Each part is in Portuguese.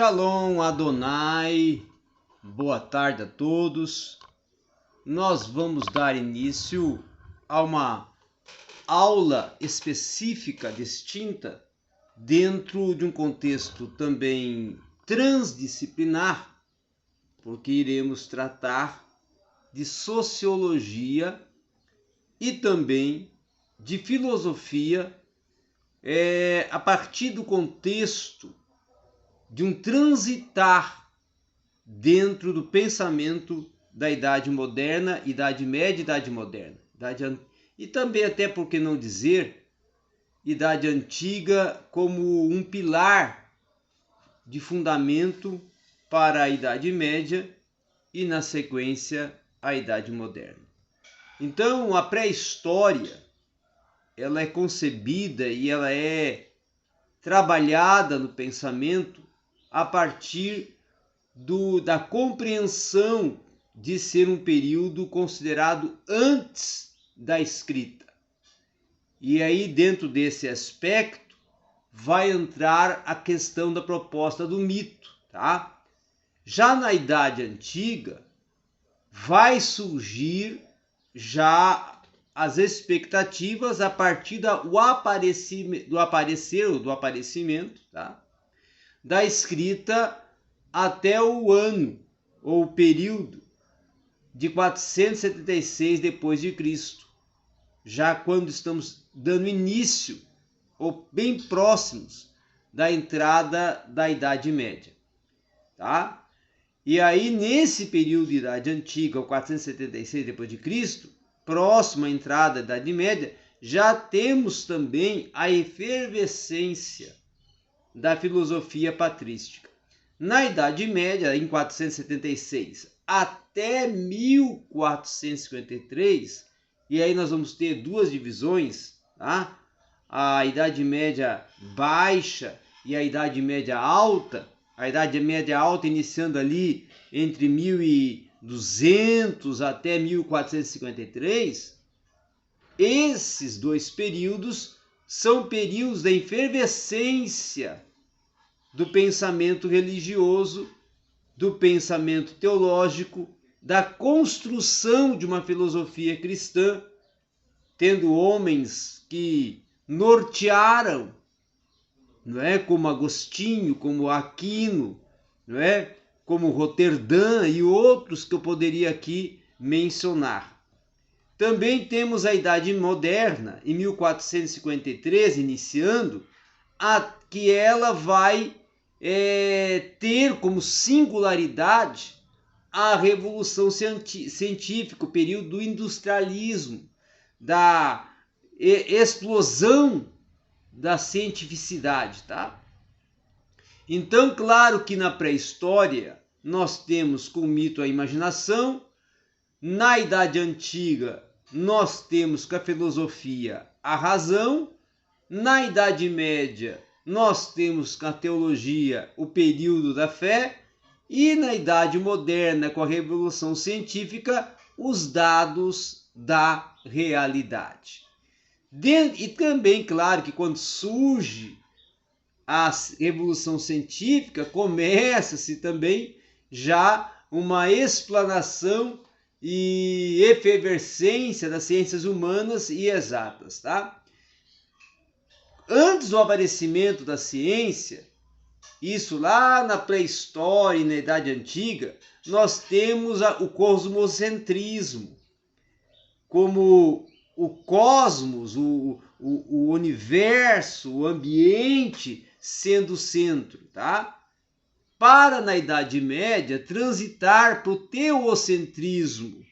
Shalom Adonai, boa tarde a todos. Nós vamos dar início a uma aula específica, distinta, dentro de um contexto também transdisciplinar, porque iremos tratar de sociologia e também de filosofia a partir do contexto de um transitar dentro do pensamento da Idade Moderna, Idade Média e Idade Moderna. E também, até por que não dizer, Idade Antiga como um pilar de fundamento para a Idade Média e, na sequência, a Idade Moderna. Então, a pré-história, ela é concebida e ela é trabalhada no pensamento a partir da compreensão de ser um período considerado antes da escrita. E aí, dentro desse aspecto, vai entrar a questão da proposta do mito, tá? Já na Idade Antiga, vai surgir já as expectativas a partir do aparecimento, tá? Da escrita até o ano ou período de 476 depois de Cristo, já quando estamos dando início ou bem próximos da entrada da Idade Média, tá? E aí nesse período de Idade Antiga, ou 476 depois de Cristo, próximo à entrada da Idade Média, já temos também a efervescência da filosofia patrística. Na Idade Média, em 476 até 1453, e aí nós vamos ter duas divisões, tá? A Idade Média Baixa e a Idade Média Alta. A Idade Média Alta iniciando ali entre 1200 até 1453. Esses dois períodos são períodos da efervescência do pensamento religioso, do pensamento teológico, da construção de uma filosofia cristã, tendo homens que nortearam, não é, como Agostinho, como Aquino, não é, como Roterdã e outros que eu poderia aqui mencionar. Também temos a Idade Moderna, em 1453, iniciando, que ela vai ter como singularidade a Revolução Científica, o período do industrialismo, da explosão da cientificidade, tá? Então, claro que na pré-história nós temos com o mito a imaginação, na Idade Antiga nós temos com a filosofia a razão, na Idade Média nós temos com a teologia o período da fé e na Idade Moderna, com a Revolução Científica, os dados da realidade. E também, claro, que quando surge a Revolução Científica, começa-se também já uma explanação e efervescência das ciências humanas e exatas, tá? Antes do aparecimento da ciência, isso lá na pré-história e na Idade Antiga, nós temos o cosmocentrismo, como o cosmos, o universo, o ambiente sendo o centro, tá? Para, na Idade Média, transitar para o teocentrismo,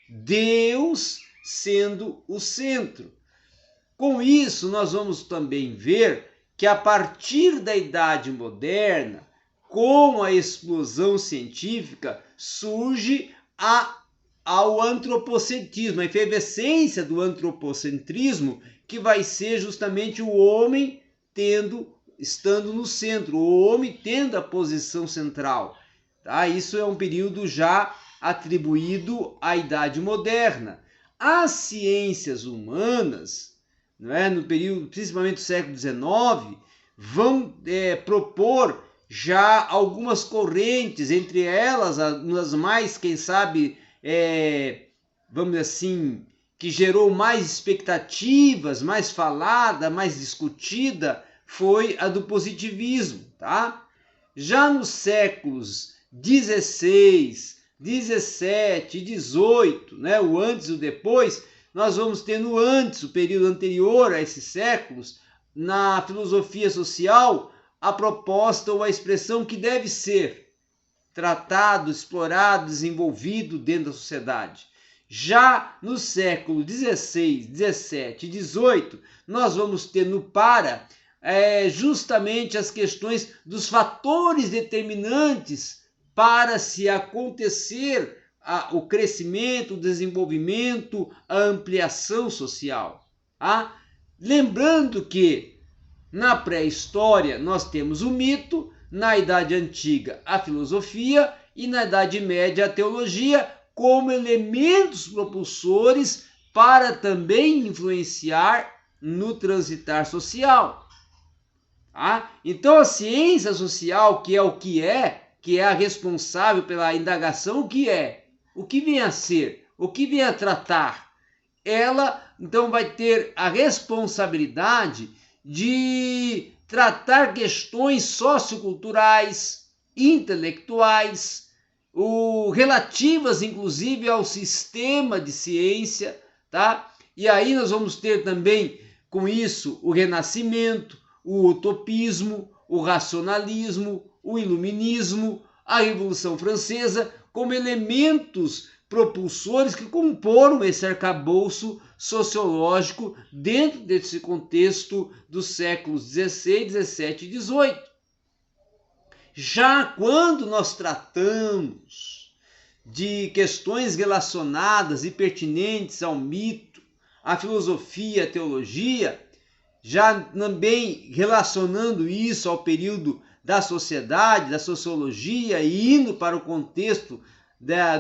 Deus sendo o centro. Com isso, nós vamos também ver que a partir da Idade Moderna, com a explosão científica, surge ao antropocentrismo, a efervescência do antropocentrismo, que vai ser justamente o homem estando no centro, o homem tendo a posição central. Tá? Isso é um período já atribuído à Idade Moderna. As ciências humanas, não é, no período, principalmente do século XIX, vão propor já algumas correntes, entre elas as mais, quem sabe, vamos dizer assim, que gerou mais expectativas, mais falada, mais discutida, foi a do positivismo, tá? Já nos séculos 16, 17 e 18, né, o antes e o depois, nós vamos ter no antes, o período anterior a esses séculos, na filosofia social, a proposta ou a expressão que deve ser tratado, explorado, desenvolvido dentro da sociedade. Já no século 16, 17 e 18, nós vamos ter no para justamente as questões dos fatores determinantes para se acontecer o crescimento, o desenvolvimento, a ampliação social. Tá? Lembrando que na pré-história nós temos o mito, na Idade Antiga a filosofia e na Idade Média a teologia como elementos propulsores para também influenciar no transitar social. Tá? Então a ciência social, que é a responsável pela indagação, o que vem a ser, o que vem a tratar, ela então vai ter a responsabilidade de tratar questões socioculturais, intelectuais, relativas inclusive ao sistema de ciência, tá? E aí nós vamos ter também com isso o Renascimento, o utopismo, o racionalismo, o iluminismo, a Revolução Francesa, como elementos propulsores que comporam esse arcabouço sociológico dentro desse contexto dos séculos 16, 17 e 18. Já quando nós tratamos de questões relacionadas e pertinentes ao mito, à filosofia, à teologia, já também relacionando isso ao período da sociedade, da sociologia e indo para o contexto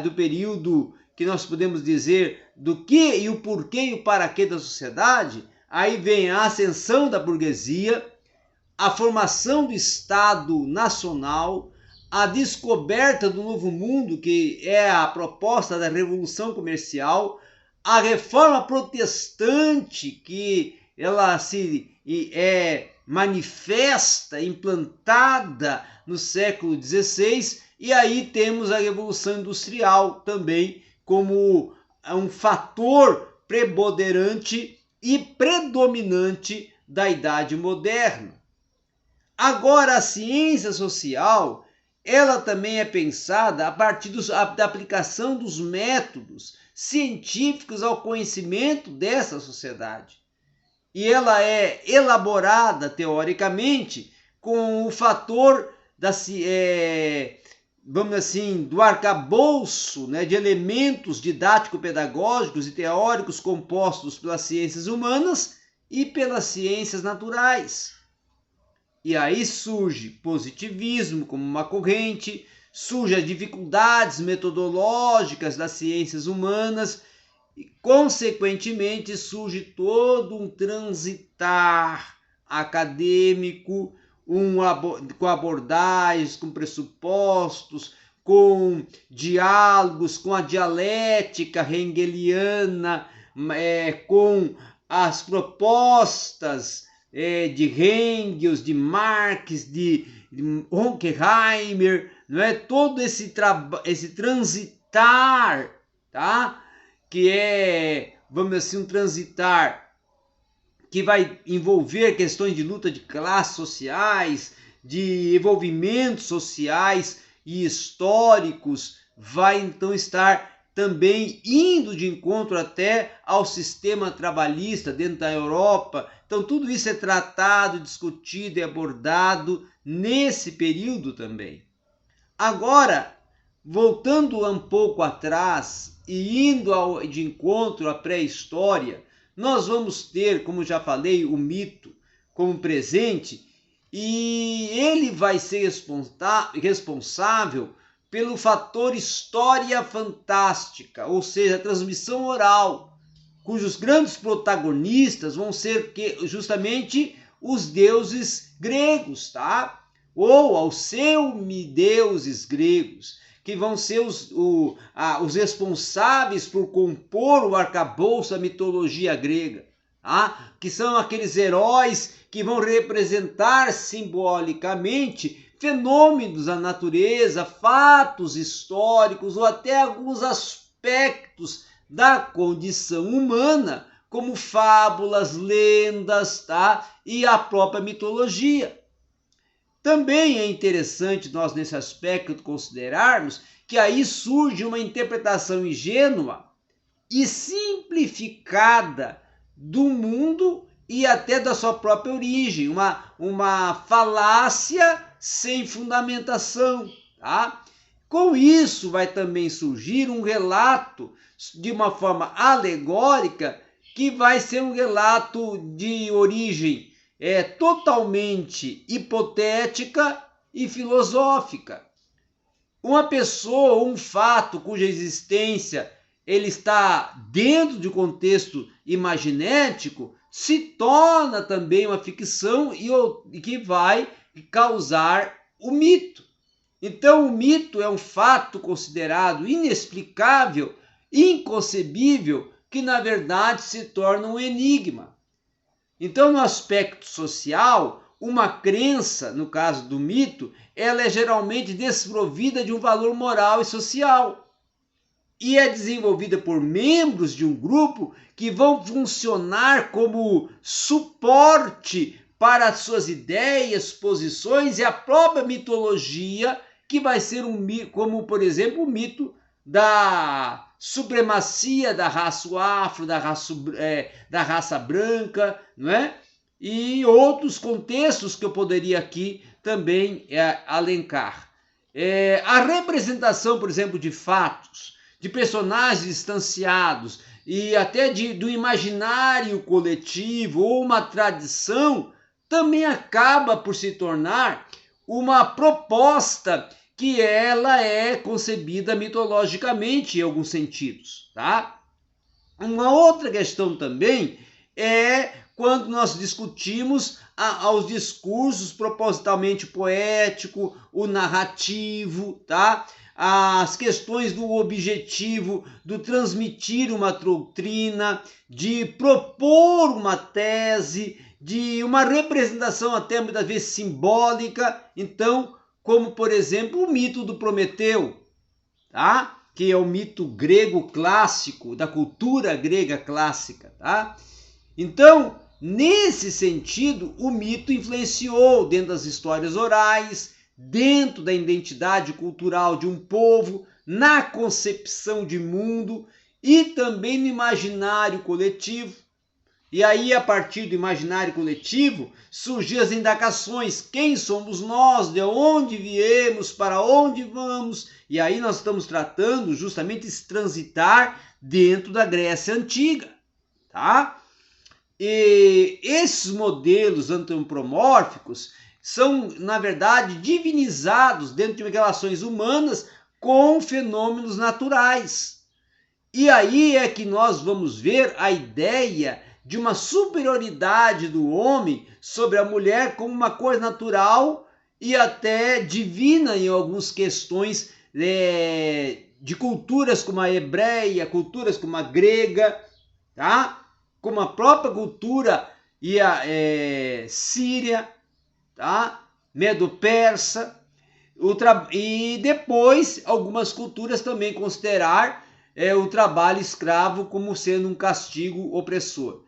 do período que nós podemos dizer do que e o porquê e o para quê da sociedade, aí vem a ascensão da burguesia, a formação do Estado Nacional, a descoberta do novo mundo, que é a proposta da Revolução Comercial, a reforma protestante, que ela se manifesta, implantada no século XVI, e aí temos a Revolução Industrial também como um fator preponderante e predominante da Idade Moderna. Agora, a ciência social, ela também é pensada a partir da aplicação dos métodos científicos ao conhecimento dessa sociedade. E ela é elaborada, teoricamente, com o fator vamos assim, do arcabouço, né, de elementos didático-pedagógicos e teóricos compostos pelas ciências humanas e pelas ciências naturais. E aí surge positivismo como uma corrente, surgem as dificuldades metodológicas das ciências humanas e, consequentemente, surge todo um transitar acadêmico, com abordagens, com pressupostos, com diálogos, com a dialética hegeliana, com as propostas de Engels, de Marx, de Horkheimer, não é? Todo esse transitar, tá? Que é, vamos dizer assim, um transitar que vai envolver questões de luta de classes sociais, de envolvimentos sociais e históricos, vai então estar também indo de encontro até ao sistema trabalhista dentro da Europa. Então tudo isso é tratado, discutido e abordado nesse período também. Agora, voltando um pouco atrás e indo de encontro à pré-história, nós vamos ter, como já falei, o mito como presente e ele vai ser responsável pelo fator história fantástica, ou seja, a transmissão oral, cujos grandes protagonistas vão ser justamente os deuses gregos, tá? ou aos semideuses gregos, que vão ser os responsáveis por compor o arcabouço da mitologia grega, que são aqueles heróis que vão representar simbolicamente fenômenos da natureza, fatos históricos ou até alguns aspectos da condição humana, como fábulas, lendas, e a própria mitologia. Também é interessante nós, nesse aspecto, considerarmos que aí surge uma interpretação ingênua e simplificada do mundo e até da sua própria origem, uma falácia sem fundamentação. Com isso vai também surgir um relato de uma forma alegórica, que vai ser um relato de origem totalmente hipotética e filosófica. Uma pessoa, um fato cuja existência ele está dentro de um contexto imaginético, se torna também uma ficção e que vai causar o mito. Então, o mito é um fato considerado inexplicável, inconcebível, que na verdade se torna um enigma. Então, no aspecto social, uma crença, no caso do mito, ela é geralmente desprovida de um valor moral e social. E é desenvolvida por membros de um grupo que vão funcionar como suporte para as suas ideias, posições e a própria mitologia, que vai ser como, por exemplo, o mito da supremacia da raça afro, da raça branca, não é? E outros contextos que eu poderia aqui também alencar. A representação, por exemplo, de fatos, de personagens distanciados e até do imaginário coletivo ou uma tradição, também acaba por se tornar uma proposta que ela é concebida mitologicamente em alguns sentidos, Uma outra questão também é quando nós discutimos aos discursos propositalmente poético, o narrativo, As questões do objetivo, do transmitir uma doutrina, de propor uma tese, de uma representação até muitas vezes simbólica, então, como por exemplo o mito do Prometeu, que é o mito grego clássico, da cultura grega clássica. Então, nesse sentido, o mito influenciou dentro das histórias orais, dentro da identidade cultural de um povo, na concepção de mundo e também no imaginário coletivo. E aí, a partir do imaginário coletivo, surgiam as indagações: quem somos nós, de onde viemos, para onde vamos? E aí nós estamos tratando justamente de transitar dentro da Grécia Antiga. E esses modelos antropomórficos são, na verdade, divinizados dentro de relações humanas com fenômenos naturais. E aí é que nós vamos ver a ideia de uma superioridade do homem sobre a mulher como uma coisa natural e até divina em algumas questões de culturas como a hebreia, culturas como a grega, como a própria cultura e a síria, medo-persa, e depois algumas culturas também considerar o trabalho escravo como sendo um castigo opressor.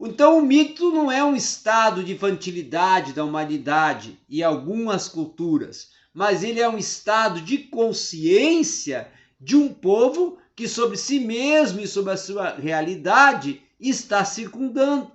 Então o mito não é um estado de infantilidade da humanidade e algumas culturas, mas ele é um estado de consciência de um povo que sobre si mesmo e sobre a sua realidade está circundando.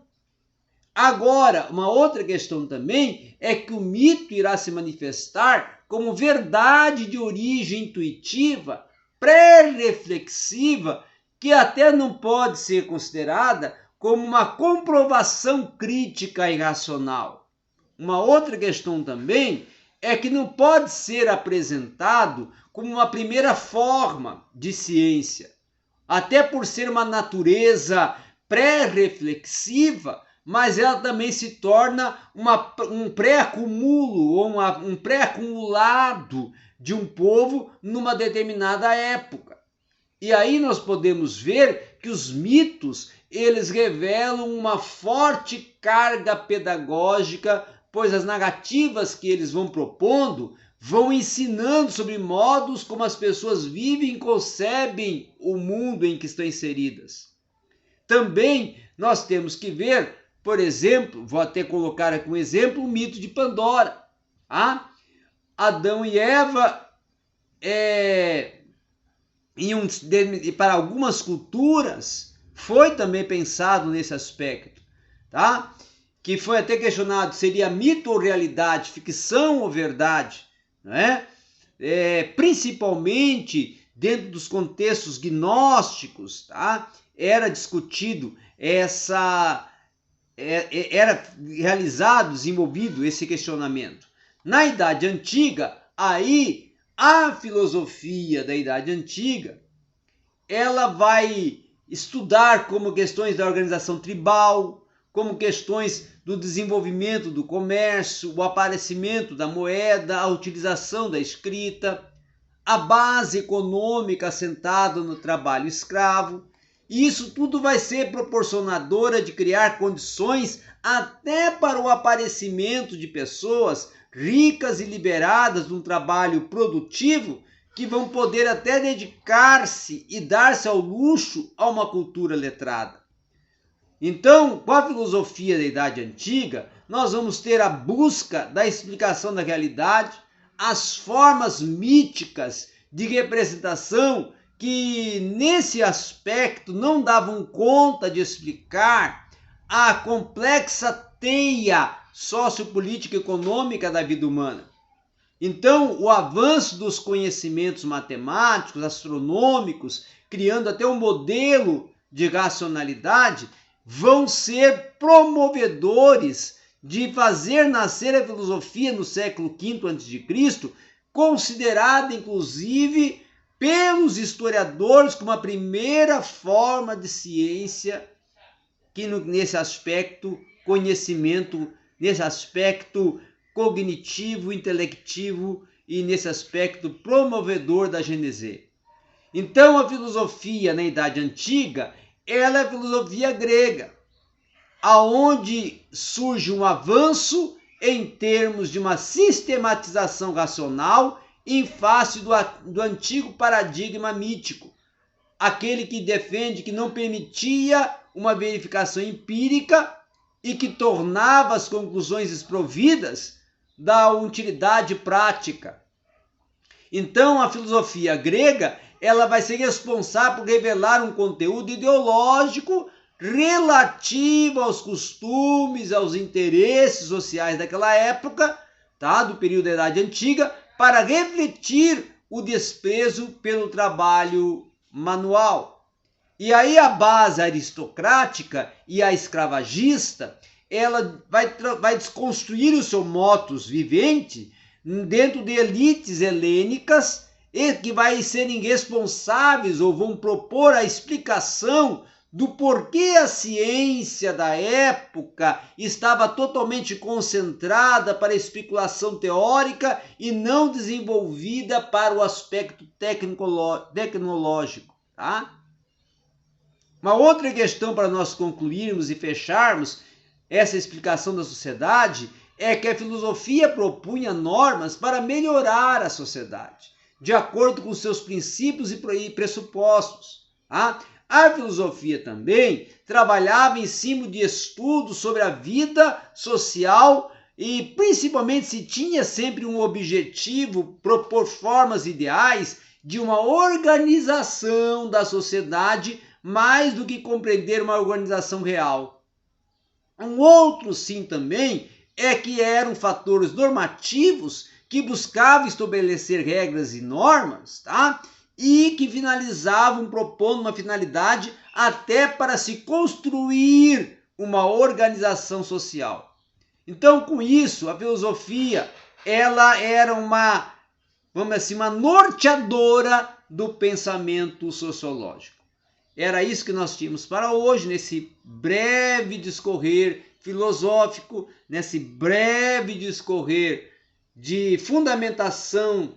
Agora, uma outra questão também é que o mito irá se manifestar como verdade de origem intuitiva, pré-reflexiva, que até não pode ser considerada como uma comprovação crítica e racional. Uma outra questão também é que não pode ser apresentado como uma primeira forma de ciência, até por ser uma natureza pré-reflexiva, mas ela também se torna um pré-acumulo ou um pré-acumulado de um povo numa determinada época. E aí nós podemos ver que os mitos, eles revelam uma forte carga pedagógica, pois as narrativas que eles vão propondo vão ensinando sobre modos como as pessoas vivem e concebem o mundo em que estão inseridas. Também nós temos que ver, por exemplo, vou até colocar aqui um exemplo, o mito de Pandora. Adão e Eva, para algumas culturas, foi também pensado nesse aspecto, tá? Que foi até questionado, seria mito ou realidade, ficção ou verdade, né? Principalmente dentro dos contextos gnósticos, tá? Era discutido era realizado, desenvolvido esse questionamento. Na Idade Antiga, aí a filosofia da Idade Antiga, ela vai estudar como questões da organização tribal, como questões do desenvolvimento do comércio, o aparecimento da moeda, a utilização da escrita, a base econômica assentada no trabalho escravo. E isso tudo vai ser proporcionadora de criar condições até para o aparecimento de pessoas ricas e liberadas de um trabalho produtivo que vão poder até dedicar-se e dar-se ao luxo a uma cultura letrada. Então, com a filosofia da Idade Antiga, nós vamos ter a busca da explicação da realidade, as formas míticas de representação que, nesse aspecto, não davam conta de explicar a complexa teia sociopolítica e econômica da vida humana. Então, o avanço dos conhecimentos matemáticos, astronômicos, criando até um modelo de racionalidade, vão ser promovedores de fazer nascer a filosofia no século V a.C., considerada inclusive pelos historiadores como a primeira forma de ciência que nesse aspecto conhecimento, nesse aspecto cognitivo, intelectivo e nesse aspecto promovedor da gênese. Então a filosofia na Idade Antiga, ela é a filosofia grega, aonde surge um avanço em termos de uma sistematização racional em face do antigo paradigma mítico, aquele que defende que não permitia uma verificação empírica e que tornava as conclusões desprovidas da utilidade prática. Então, a filosofia grega, ela vai ser responsável por revelar um conteúdo ideológico relativo aos costumes, aos interesses sociais daquela época, tá? Do período da Idade Antiga, para refletir o desprezo pelo trabalho manual. E aí a base aristocrática e a escravagista, ela vai desconstruir o seu modus vivendi dentro de elites helênicas que vai serem responsáveis ou vão propor a explicação do porquê a ciência da época estava totalmente concentrada para a especulação teórica e não desenvolvida para o aspecto tecnológico. Tá? Uma outra questão para nós concluirmos e fecharmos essa explicação da sociedade é que a filosofia propunha normas para melhorar a sociedade, de acordo com seus princípios e pressupostos. Tá? A filosofia também trabalhava em cima de estudos sobre a vida social e principalmente se tinha sempre um objetivo, propor formas ideais de uma organização da sociedade mais do que compreender uma organização real. Um outro sim também é que eram fatores normativos que buscavam estabelecer regras e normas, tá? E que finalizavam propondo uma finalidade até para se construir uma organização social. Então, com isso, a filosofia ela era uma norteadora do pensamento sociológico. Era isso que nós tínhamos para hoje, nesse breve discorrer filosófico, nesse breve discorrer de fundamentação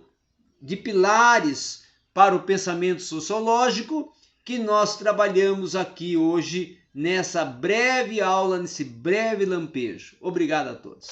de pilares para o pensamento sociológico, que nós trabalhamos aqui hoje nessa breve aula, nesse breve lampejo. Obrigado a todos.